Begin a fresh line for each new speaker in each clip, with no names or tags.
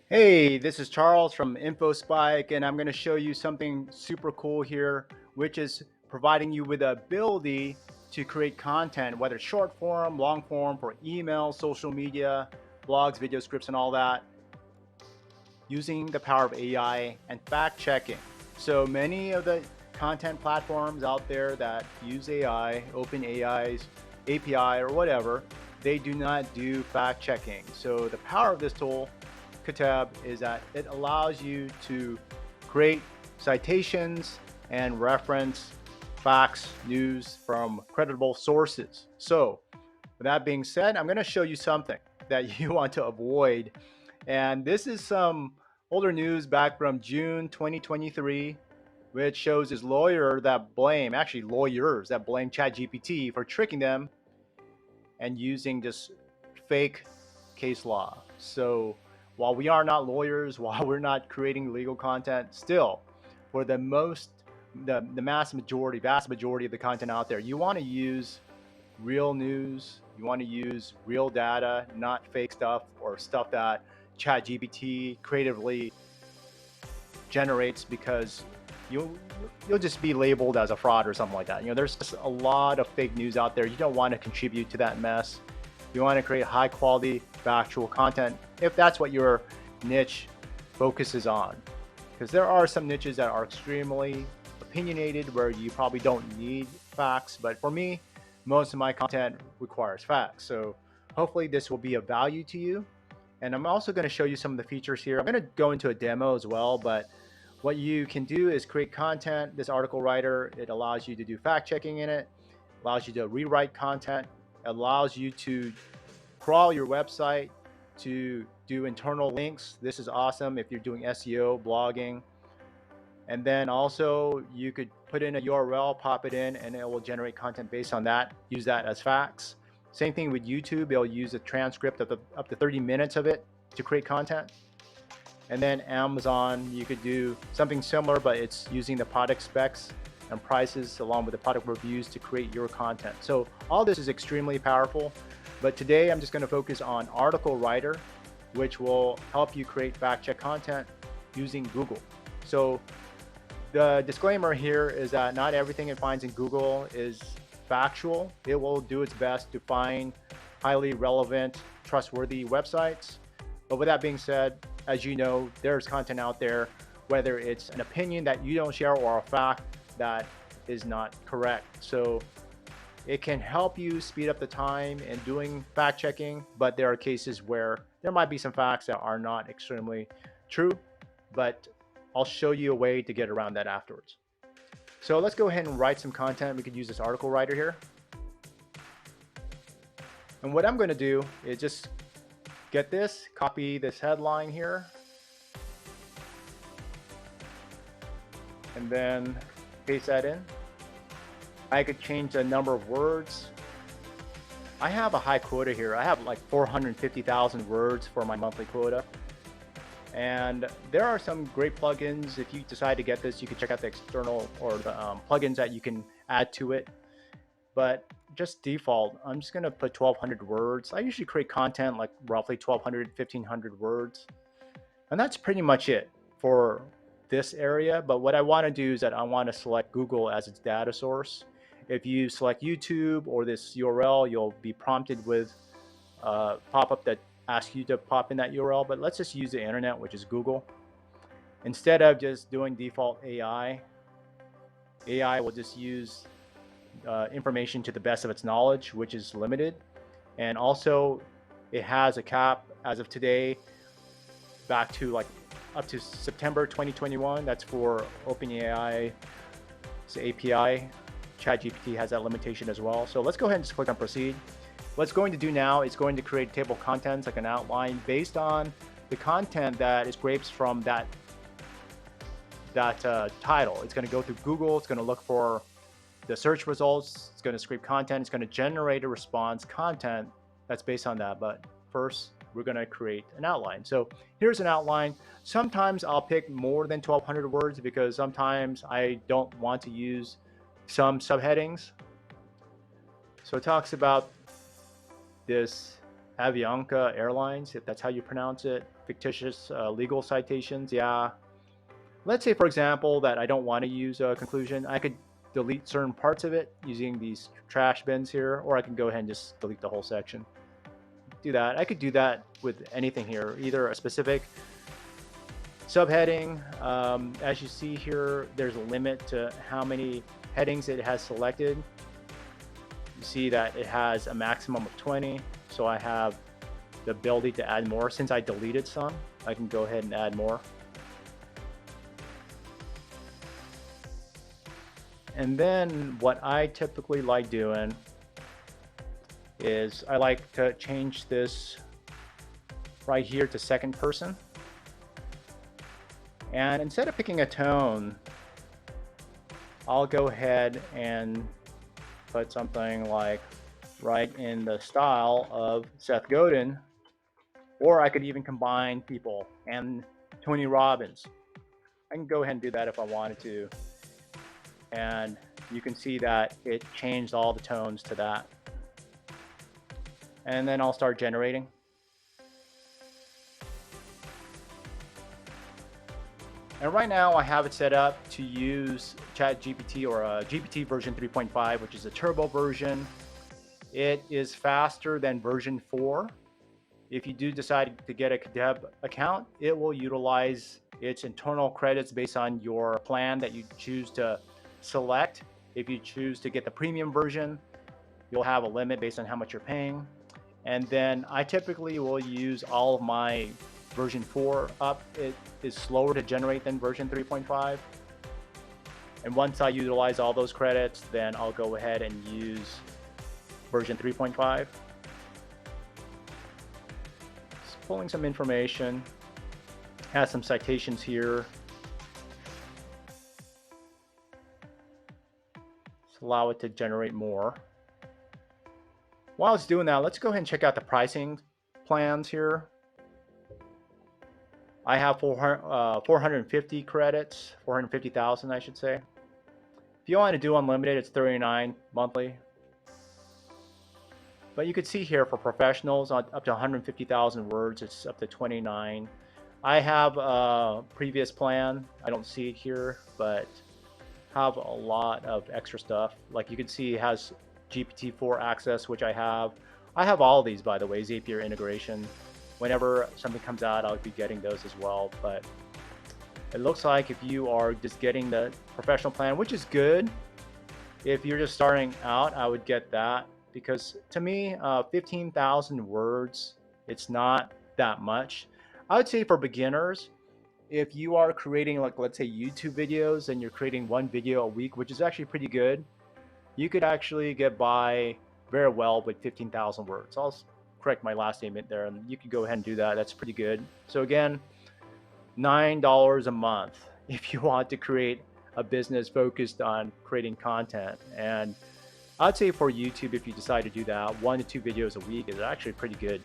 Hey, this is Charles from InfoSpike, and I'm going to show you something super cool here, which is providing you with the ability to create content, whether it's short form, long form, for email, social media, blogs, video scripts, and all that, using the power of AI and fact checking. So many of the content platforms out there that use AI, OpenAI's API or whatever, they do not do fact checking. So the power of this tool, Katteb, is that it allows you to create citations and reference facts, news from credible sources. So with that being said, I'm going to show you something that you want to avoid. And this is some older news back from June 2023, which shows this lawyer that blame, actually lawyers that blame ChatGPT for tricking them and using this fake case law. So while we are not lawyers, while we're not creating legal content, still, for the vast majority of the content out there, you want to use real news. You want to use real data, not fake stuff or stuff that ChatGPT creatively generates because you'll you'll just be labeled as a fraud or something like that. There's just a lot of fake news out there. You don't want to contribute to that mess. You want to create high quality factual content if that's what your niche focuses on. Because there are some niches that are extremely opinionated where you probably don't need facts, but for me, most of my content requires facts. So hopefully this will be of value to you. And I'm also going to show you some of the features here. I'm going to go into a demo as well, but what you can do is create content. This article writer, it allows you to do fact checking in it, allows you to rewrite content, allows you to crawl your website, to do internal links. This is awesome if you're doing SEO, blogging. And then also you could put in a URL, pop it in, and it will generate content based on that. Use that as facts. Same thing with YouTube. They'll use a transcript of up to 30 minutes of it to create content. And then Amazon, you could do something similar, but it's using the product specs and prices along with the product reviews to create your content. So all this is extremely powerful. But today I'm just going to focus on Article Writer, which will help you create fact check content using Google. So the disclaimer here is that not everything it finds in Google is factual. It will do its best to find highly relevant, trustworthy websites. But with that being said, as you know, there's content out there, whether it's an opinion that you don't share or a fact that is not correct. So it can help you speed up the time in doing fact checking, but there are cases where there might be some facts that are not extremely true, but I'll show you a way to get around that afterwards. So let's go ahead and write some content. We could use this article writer here. And what I'm going to do is just get this, copy this headline here, and then paste that in. I could change the number of words. I have a high quota here. I have like 450,000 words for my monthly quota. And there are some great plugins. If you decide to get this, you can check out the external or the plugins that you can add to it. But just default, I'm just gonna put 1,200 words. I usually create content like roughly 1,200, 1,500 words. And that's pretty much it for this area. But what I wanna do is that I wanna select Google as its data source. If you select YouTube or this URL, you'll be prompted with a pop-up that asks you to pop in that URL, but let's just use the internet, which is Google. Instead of just doing default AI will just use information to the best of its knowledge, which is limited. And also it has a cap as of today back to like up to September 2021. That's for OpenAI API. ChatGPT has that limitation as well. So let's go ahead and just click on proceed. What it's going to do now is going to create a table of contents, like an outline based on the content that is scrapes from that title. It's going to go through Google. It's going to look for the search results. It's going to scrape content. It's going to generate a response content that's based on that. But first, we're going to create an outline. So here's an outline. Sometimes I'll pick more than 1,200 words because sometimes I don't want to use some subheadings. So it talks about this Avianca Airlines, if that's how you pronounce it. Fictitious legal citations, yeah. Let's say, for example, that I don't want to use a conclusion. I could delete certain parts of it using these trash bins here, or I can go ahead and just delete the whole section. Do that. I could do that with anything here, either a specific subheading. As you see here, there's a limit to how many headings it has selected. You see that it has a maximum of 20, so I have the ability to add more. Since I deleted some, I can go ahead and add more. And then what I typically like doing is I like to change this right here to second person. And instead of picking a tone, I'll go ahead and put something like right in the style of Seth Godin, or I could even combine people and Tony Robbins. I can go ahead and do that if I wanted to. And you can see that it changed all the tones to that. And then I'll start generating. And right now I have it set up to use ChatGPT or a GPT version 3.5, which is a turbo version. It is faster than version 4. If you do decide to get a Katteb account, it will utilize its internal credits based on your plan that you choose to select. If you choose to get the premium version, you'll have a limit based on how much you're paying. And then I typically will use all of my version 4 up. It is slower to generate than version 3.5. And once I utilize all those credits, then I'll go ahead and use version 3.5. Just pulling some information. Has some citations here. Allow it to generate more. While it's doing that, let's go ahead and check out the pricing plans here. I have 450 credits, 450,000 I should say. If you want to do unlimited, it's $39 monthly. But you can see here for professionals up to 150,000 words, it's up to $29. I have a previous plan. I don't see it here, but have a lot of extra stuff. Like you can see it has GPT-4 access, which I have. I have all these, by the way, Zapier integration. Whenever something comes out, I'll be getting those as well. But it looks like if you are just getting the professional plan, which is good, if you're just starting out, I would get that, because to me, 15,000 words, it's not that much. I would say for beginners, if you are creating, like, let's say YouTube videos and you're creating one video a week, which is actually pretty good, you could actually get by very well with 15,000 words. I'll correct my last statement there, and you could go ahead and do that. That's pretty good. So again, $9 a month if you want to create a business focused on creating content. And I'd say for YouTube, if you decide to do that, 1 to 2 videos a week is actually pretty good.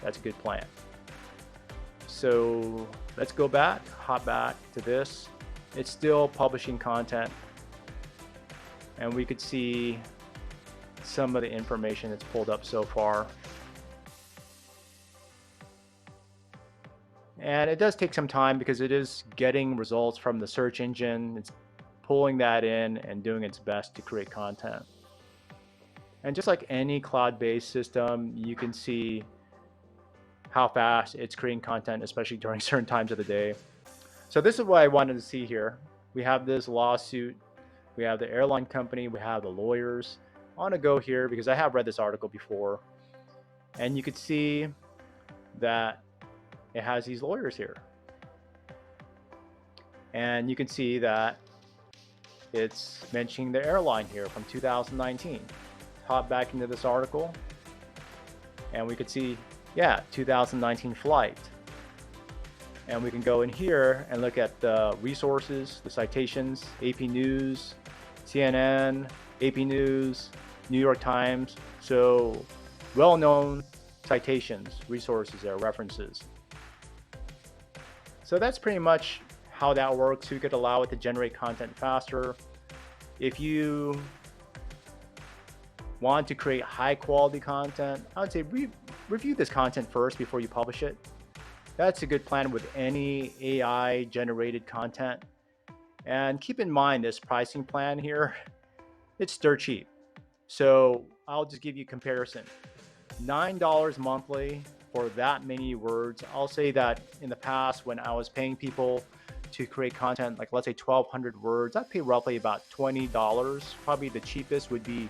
That's a good plan. So let's go back, hop back to this. It's still publishing content. And we could see some of the information that's pulled up so far. And it does take some time because it is getting results from the search engine. It's pulling that in and doing its best to create content. And just like any cloud-based system, you can see how fast it's creating content, especially during certain times of the day. So this is what I wanted to see here. We have this lawsuit, we have the airline company, we have the lawyers. I want to go here because I have read this article before, and you could see that it has these lawyers here. And you can see that it's mentioning the airline here from 2019. Hop back into this article, and we could see, yeah, 2019 flight. And we can go in here and look at the resources, the citations, AP News, CNN, AP News, New York Times. So well-known citations, resources there, references. So that's pretty much how that works. You could allow it to generate content faster. If you want to create high quality content, I would say review this content first before you publish it. That's a good plan with any AI generated content. And keep in mind this pricing plan here, it's dirt cheap. So I'll just give you a comparison. $9 monthly for that many words. I'll say that in the past when I was paying people to create content, like let's say 1,200 words, I pay roughly about $20. Probably the cheapest would be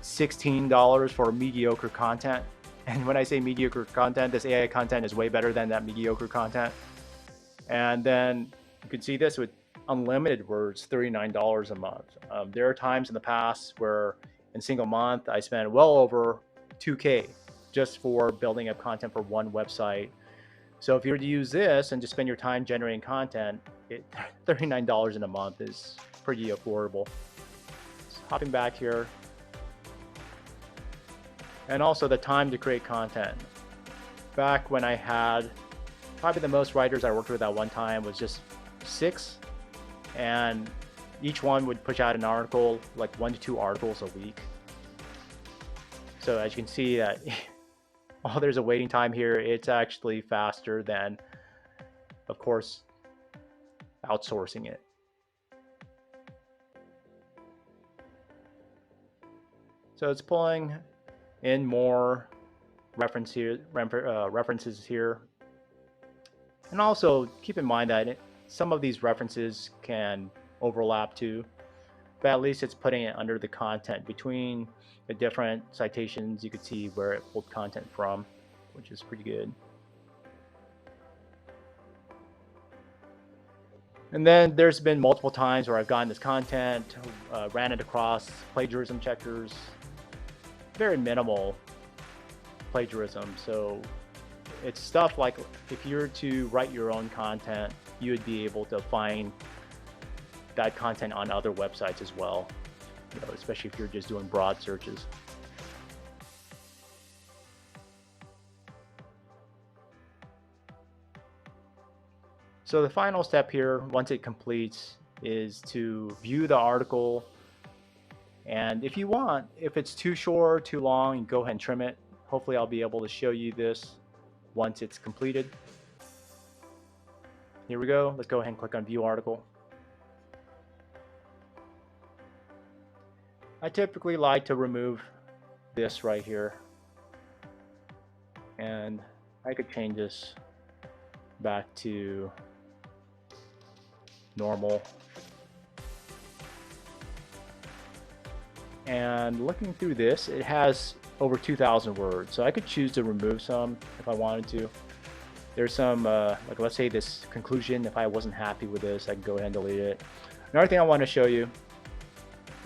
$16 for mediocre content. And when I say mediocre content, this AI content is way better than that mediocre content. And then you can see this with unlimited words, $39 a month. There are times in the past where in a single month, I spent well over 2K just for building up content for one website. So if you were to use this and just spend your time generating content, $39 in a month is pretty affordable. So hopping back here. And also the time to create content. Back when I had, probably the most writers I worked with at one time was just 6, and each one would push out an article, like 1 to 2 articles a week. So as you can see that while there's a waiting time here, it's actually faster than, of course, outsourcing it. So it's pulling in more references here. And also keep in mind that some of these references can overlap too, but at least it's putting it under the content. Between the different citations, you could see where it pulled content from, which is pretty good. And then there's been multiple times where I've gotten this content, ran it across plagiarism checkers, very minimal plagiarism. So it's stuff like if you were to write your own content, you would be able to find that content on other websites as well, especially if you're just doing broad searches. So the final step here, once it completes, is to view the article. And if you want, if it's too short, too long, you go ahead and trim it. Hopefully I'll be able to show you this once it's completed. Here we go. Let's go ahead and click on View Article. I typically like to remove this right here. And I could change this back to normal. And looking through this, it has over 2,000 words. So I could choose to remove some if I wanted to. There's some, like let's say this conclusion, if I wasn't happy with this, I can go ahead and delete it. Another thing I want to show you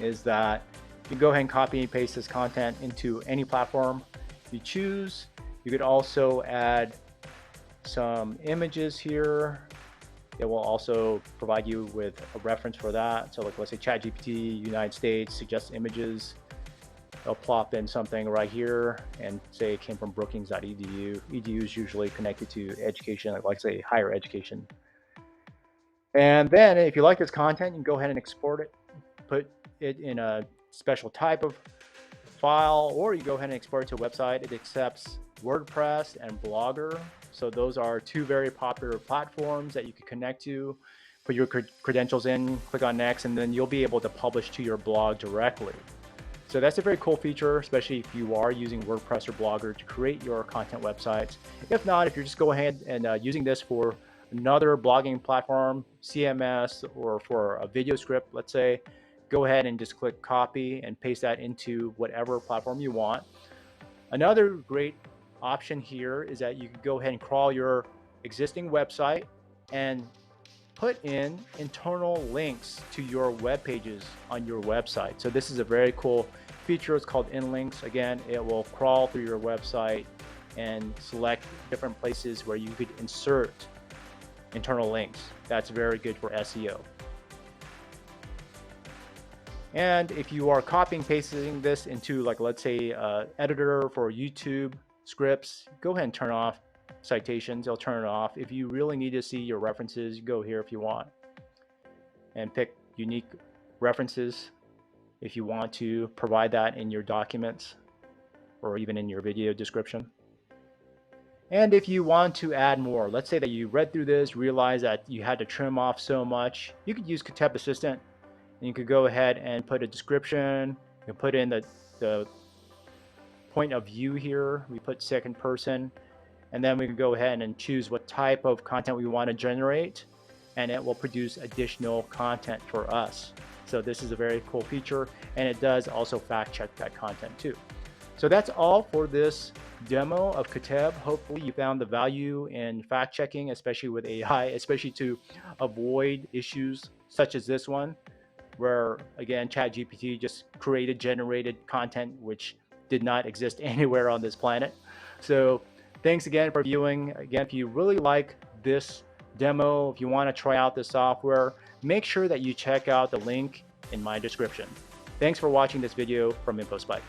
is that you can go ahead and copy and paste this content into any platform you choose. You could also add some images here. It will also provide you with a reference for that. So like let's say ChatGPT United States suggests images. They'll plop in something right here and say it came from brookings.edu. Edu is usually connected to education, like say higher education. And then if you like this content, you can go ahead and export it, put it in a special type of file, or you go ahead and export it to a website. It accepts WordPress and Blogger. So those are two very popular platforms that you can connect to, put your credentials in, click on next, and then you'll be able to publish to your blog directly. So that's a very cool feature, especially if you are using WordPress or Blogger to create your content websites. If not, if you're just go ahead and using this for another blogging platform, CMS, or for a video script, let's say, go ahead and just click copy and paste that into whatever platform you want. Another great option here is that you can go ahead and crawl your existing website and put in internal links to your web pages on your website. So this is a very cool feature. It's called InLinks. Again, it will crawl through your website and select different places where you could insert internal links. That's very good for SEO. And if you are copying pasting this into, like let's say editor for YouTube scripts, go ahead and turn off citations. It'll turn it off. If you really need to see your references, go here if you want and pick unique references. if you want to provide that in your documents or even in your video description. And if you want to add more, let's say that you read through this, realize that you had to trim off so much, you could use Katteb Assistant, and you could go ahead and put a description. You can put in the point of view here. We put second person, and then we can go ahead and choose what type of content we want to generate, and it will produce additional content for us. So this is a very cool feature, and it does also fact check that content too. So that's all for this demo of Katteb. Hopefully you found the value in fact checking, especially with AI, especially to avoid issues such as this one, where again, ChatGPT just generated content which did not exist anywhere on this planet. So thanks again for viewing. Again, if you really like this demo, if you want to try out this software, make sure that you check out the link in my description. Thanks for watching this video from InfoSpike.